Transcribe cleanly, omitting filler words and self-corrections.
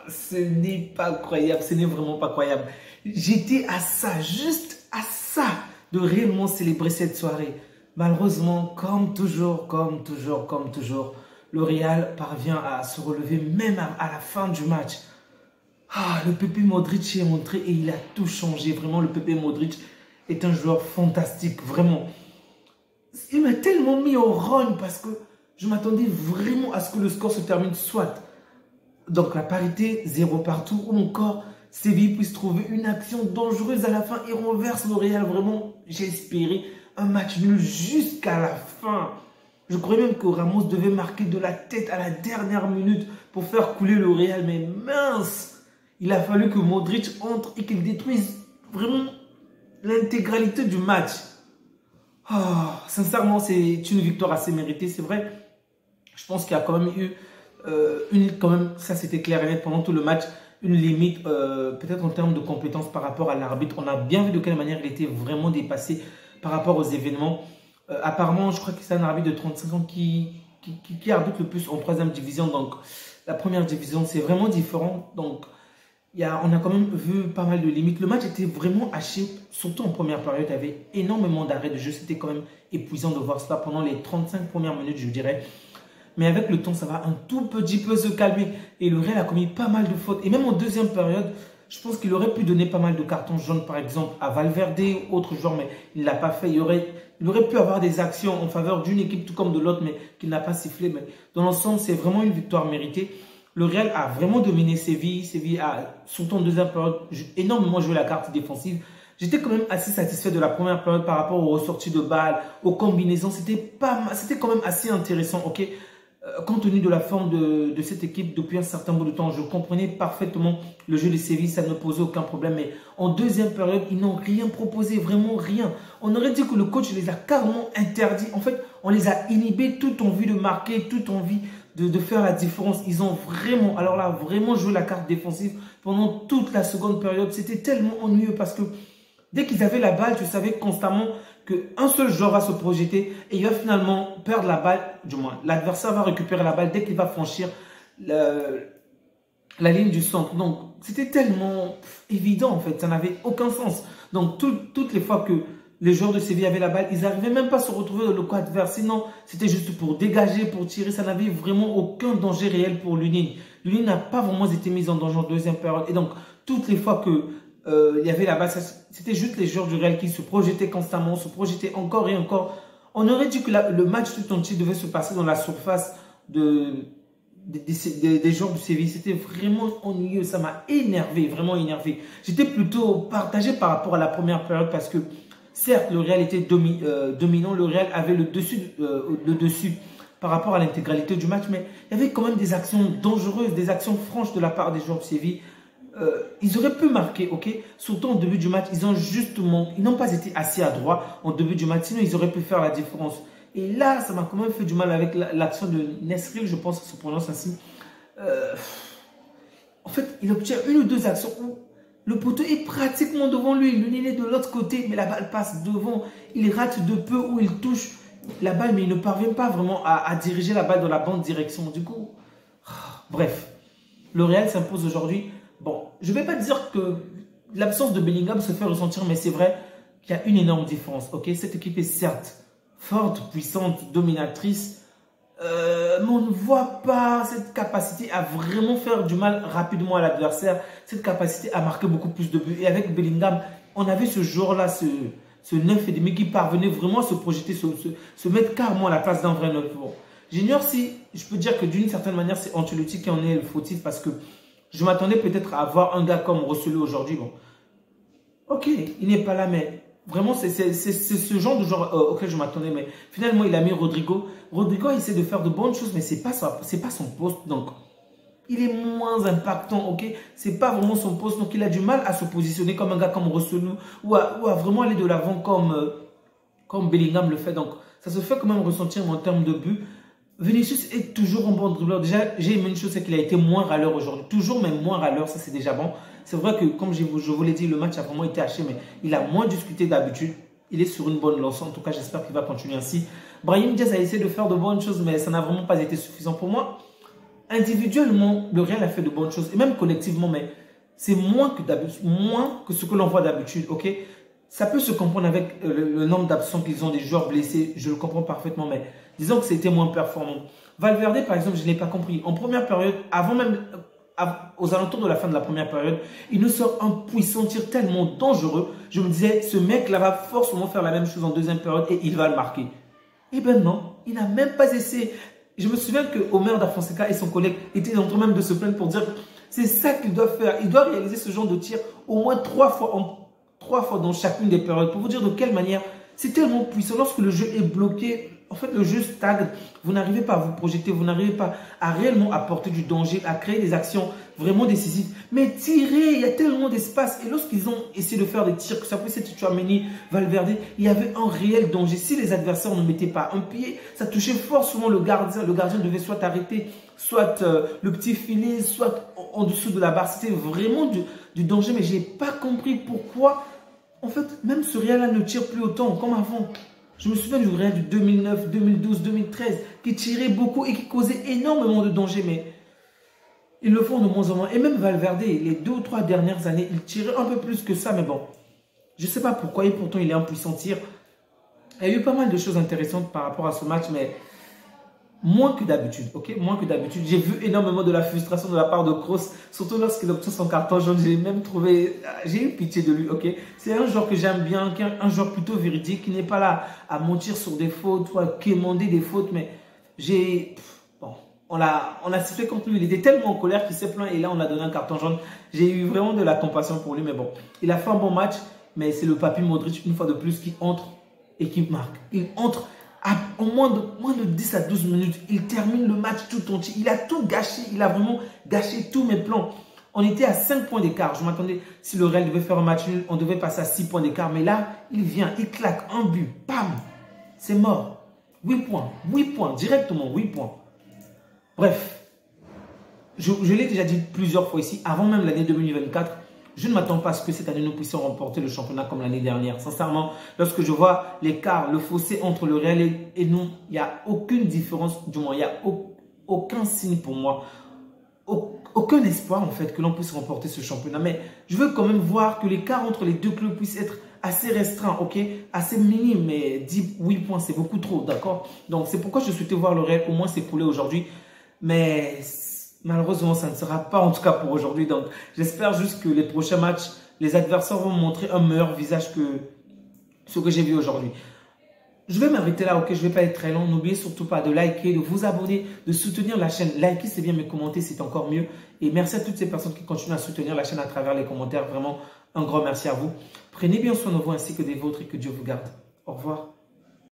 Ce n'est pas croyable, ce n'est vraiment pas croyable. J'étais à ça, juste à ça, de réellement célébrer cette soirée. Malheureusement, comme toujours, le Real parvient à se relever même à la fin du match. Ah, le Pepe Modric est entré et il a tout changé. Vraiment, le Pepe Modric est un joueur fantastique, vraiment. Il m'a tellement mis au rogne parce que je m'attendais vraiment à ce que le score se termine soit. Donc la parité, 0 partout, ou encore Séville puisse trouver une action dangereuse à la fin et renverse le Real. Vraiment, j'ai espéré un match nul jusqu'à la fin. Je croyais même que Ramos devait marquer de la tête à la dernière minute pour faire couler le Real. Mais mince, il a fallu que Modric entre et qu'il détruise vraiment l'intégralité du match. Oh, sincèrement, c'est une victoire assez méritée, c'est vrai. Je pense qu'il y a quand même eu ça c'était clair et net pendant tout le match, une limite peut-être en termes de compétences par rapport à l'arbitre. On a bien vu de quelle manière il était vraiment dépassé par rapport aux événements. Apparemment, je crois que c'est un arbitre de 35 ans qui arbitre le plus en 3e division. Donc, la première division, c'est vraiment différent. Donc, on a quand même vu pas mal de limites. Le match était vraiment haché, surtout en première période. Il y avait énormément d'arrêts de jeu. C'était quand même épuisant de voir cela pendant les 35 premières minutes, je dirais. Mais avec le temps, ça va un tout petit peu se calmer. Et le Real a commis pas mal de fautes. Et même en deuxième période, je pense qu'il aurait pu donner pas mal de cartons jaunes, par exemple, à Valverde ou autre joueur, mais il ne l'a pas fait. Il aurait pu avoir des actions en faveur d'une équipe tout comme de l'autre, mais qu'il n'a pas sifflé. Mais dans l'ensemble, c'est vraiment une victoire méritée. Le Real a vraiment dominé Séville. Séville a, surtout en deuxième période, énormément joué la carte défensive. J'étais quand même assez satisfait de la première période par rapport aux ressorties de balles, aux combinaisons. C'était quand même assez intéressant, ok. Compte tenu de la forme de cette équipe depuis un certain bout de temps, je comprenais parfaitement le jeu de Séville, ça ne posait aucun problème. Mais en deuxième période, ils n'ont rien proposé, vraiment rien. On aurait dit que le coach les a carrément interdits. En fait, on les a inhibés tout en vue de marquer, tout en vue de faire la différence. Ils ont vraiment, alors là, vraiment joué la carte défensive pendant toute la seconde période. C'était tellement ennuyeux parce que dès qu'ils avaient la balle, tu savais constamment qu'un seul joueur va se projeter et il va finalement perdre la balle, du moins l'adversaire va récupérer la balle dès qu'il va franchir la ligne du centre. Donc c'était tellement évident en fait, ça n'avait aucun sens. Donc toutes les fois que les joueurs de Séville avaient la balle, ils n'arrivaient même pas à se retrouver dans le camp adverse. Sinon, c'était juste pour dégager, pour tirer. Ça n'avait vraiment aucun danger réel pour l'Union. L'Union n'a pas vraiment été mise en danger en deuxième période. Et donc, toutes les fois que il y avait la balle, c'était juste les joueurs du Real qui se projetaient constamment, se projetaient encore et encore. On aurait dit que le match tout entier devait se passer dans la surface des joueurs du Séville. C'était vraiment ennuyeux, ça m'a énervé, vraiment énervé. J'étais plutôt partagé par rapport à la première période parce que certes, le Real était dominant, le Real avait le dessus par rapport à l'intégralité du match, mais il y avait quand même des actions dangereuses, des actions franches de la part des joueurs de Séville. Ils auraient pu marquer, ok. Surtout en début du match, ils n'ont pas été assez adroits en début du match, sinon ils auraient pu faire la différence. Et là, ça m'a quand même fait du mal avec l'action de Nesril, je pense que ça se prononce ainsi. En fait, il obtient une ou deux actions où le poteau est pratiquement devant lui, le nez est de l'autre côté, mais la balle passe devant. Il rate de peu où il touche la balle, mais il ne parvient pas vraiment à diriger la balle dans la bonne direction. Du coup, bref, le Real s'impose aujourd'hui. Bon, je ne vais pas dire que l'absence de Bellingham se fait ressentir, mais c'est vrai qu'il y a une énorme différence. Ok, cette équipe est certes forte, puissante, dominatrice, mais on ne voit pas cette capacité à vraiment faire du mal rapidement à l'adversaire, cette capacité à marquer beaucoup plus de buts. Et avec Bellingham, on avait ce joueur-là, ce 9,5 qui parvenait vraiment à se projeter, se mettre carrément à la place d'un vrai 9. Bon, j'ignore si je peux dire que d'une certaine manière, c'est Ancelotti qui en est le fautif parce que je m'attendais peut-être à avoir un gars comme Rosselló aujourd'hui. Bon, ok, il n'est pas là, mais vraiment, c'est ce genre de joueur auquel je m'attendais. Mais finalement, il a mis Rodrigo. Rodrigo essaie de faire de bonnes choses, mais ce n'est pas son poste. Donc, il est moins impactant, ok. Ce n'est pas vraiment son poste. Donc, il a du mal à se positionner comme un gars comme Rosselló ou à vraiment aller de l'avant comme Bellingham le fait. Donc, ça se fait quand même ressentir en termes de but. Vinicius est toujours un bon dribbleur. Déjà, j'ai aimé une chose, c'est qu'il a été moins râleur aujourd'hui. Toujours, mais moins râleur, ça c'est déjà bon. C'est vrai que, comme je vous l'ai dit, le match a vraiment été haché, mais il a moins discuté d'habitude. Il est sur une bonne lancée. En tout cas, j'espère qu'il va continuer ainsi. Brahim Diaz a essayé de faire de bonnes choses, mais ça n'a vraiment pas été suffisant pour moi. individuellement, le Real a fait de bonnes choses, et même collectivement, mais c'est moins que d'habitude, moins que ce que l'on voit d'habitude, ok? Ça peut se comprendre avec le nombre d'absents qu'ils ont, des joueurs blessés, je le comprends parfaitement, mais disons que c'était moins performant. Valverde, par exemple, je ne l'ai pas compris. En première période, avant même, aux alentours de la fin de la première période, il nous sort un puissant tir tellement dangereux. Je me disais, ce mec-là va forcément faire la même chose en deuxième période et il va le marquer. Eh ben non, il n'a même pas essayé. Je me souviens que Omer Da Fonseca et son collègue étaient en train même de se plaindre pour dire c'est ça qu'il doit faire. Il doit réaliser ce genre de tir au moins 3 fois dans chacune des périodes. Pour vous dire de quelle manière c'est tellement puissant. Lorsque le jeu est bloqué, en fait le jeu stagne. Vous n'arrivez pas à vous projeter, vous n'arrivez pas à réellement apporter du danger, à créer des actions vraiment décisives. Mais tirer, il y a tellement d'espace. Et lorsqu'ils ont essayé de faire des tirs, que ça puisse être Tchouaméni, Valverde, il y avait un réel danger. Si les adversaires ne mettaient pas un pied, ça touchait forcément le gardien. Le gardien devait soit arrêter, soit le petit filet, soit en dessous de la barre. C'était vraiment du danger, mais je n'ai pas compris pourquoi. En fait, même ce Real-là ne tire plus autant comme avant. Je me souviens du Real du 2009, 2012, 2013 qui tirait beaucoup et qui causait énormément de danger, mais ils le font de moins en moins. Et même Valverde, les 2 ou 3 dernières années, il tirait un peu plus que ça, mais bon, je ne sais pas pourquoi, et pourtant il est un puissant tir. Il y a eu pas mal de choses intéressantes par rapport à ce match, mais moins que d'habitude, ok? Moins que d'habitude. J'ai vu énormément de la frustration de la part de Kroos, surtout lorsqu'il obtient son carton jaune. J'ai même trouvé, j'ai eu pitié de lui, ok? C'est un joueur que j'aime bien, un joueur plutôt véridique, qui n'est pas là à mentir sur des fautes ou à quémander des fautes, mais bon, on a sifflé contre lui. Il était tellement en colère qu'il s'est plaint et là on a donné un carton jaune. J'ai eu vraiment de la compassion pour lui, mais bon, il a fait un bon match, mais c'est le papy Modric une fois de plus qui entre et qui marque. Il entre en moins de 10 à 12 minutes, il termine le match tout entier. Il a tout gâché, il a vraiment gâché tous mes plans. On était à 5 points d'écart. Je m'attendais, si le Real devait faire un match nul, on devait passer à 6 points d'écart. Mais là, il vient, il claque un but, bam, c'est mort. 8 points, directement 8 points. Bref, je l'ai déjà dit plusieurs fois ici, avant même l'année 2024, je ne m'attends pas à ce que cette année nous puissions remporter le championnat comme l'année dernière. Sincèrement, lorsque je vois l'écart, le fossé entre le Real et nous, il n'y a aucune différence, du moins, il n'y a aucun signe pour moi, aucun espoir en fait que l'on puisse remporter ce championnat. Mais je veux quand même voir que l'écart entre les deux clubs puisse être assez restreint, ok, assez minime, mais 8 points, c'est beaucoup trop, d'accord? Donc c'est pourquoi je souhaitais voir le Real au moins s'écrouler aujourd'hui. Mais malheureusement, ça ne sera pas en tout cas pour aujourd'hui. Donc, j'espère juste que les prochains matchs, les adversaires vont montrer un meilleur visage que ce que j'ai vu aujourd'hui. Je vais m'arrêter là, ok? Je ne vais pas être très long. N'oubliez surtout pas de liker, de vous abonner, de soutenir la chaîne. Liker, c'est bien, mais commenter, c'est encore mieux. Et merci à toutes ces personnes qui continuent à soutenir la chaîne à travers les commentaires. Vraiment, un grand merci à vous. Prenez bien soin de vous ainsi que des vôtres et que Dieu vous garde. Au revoir.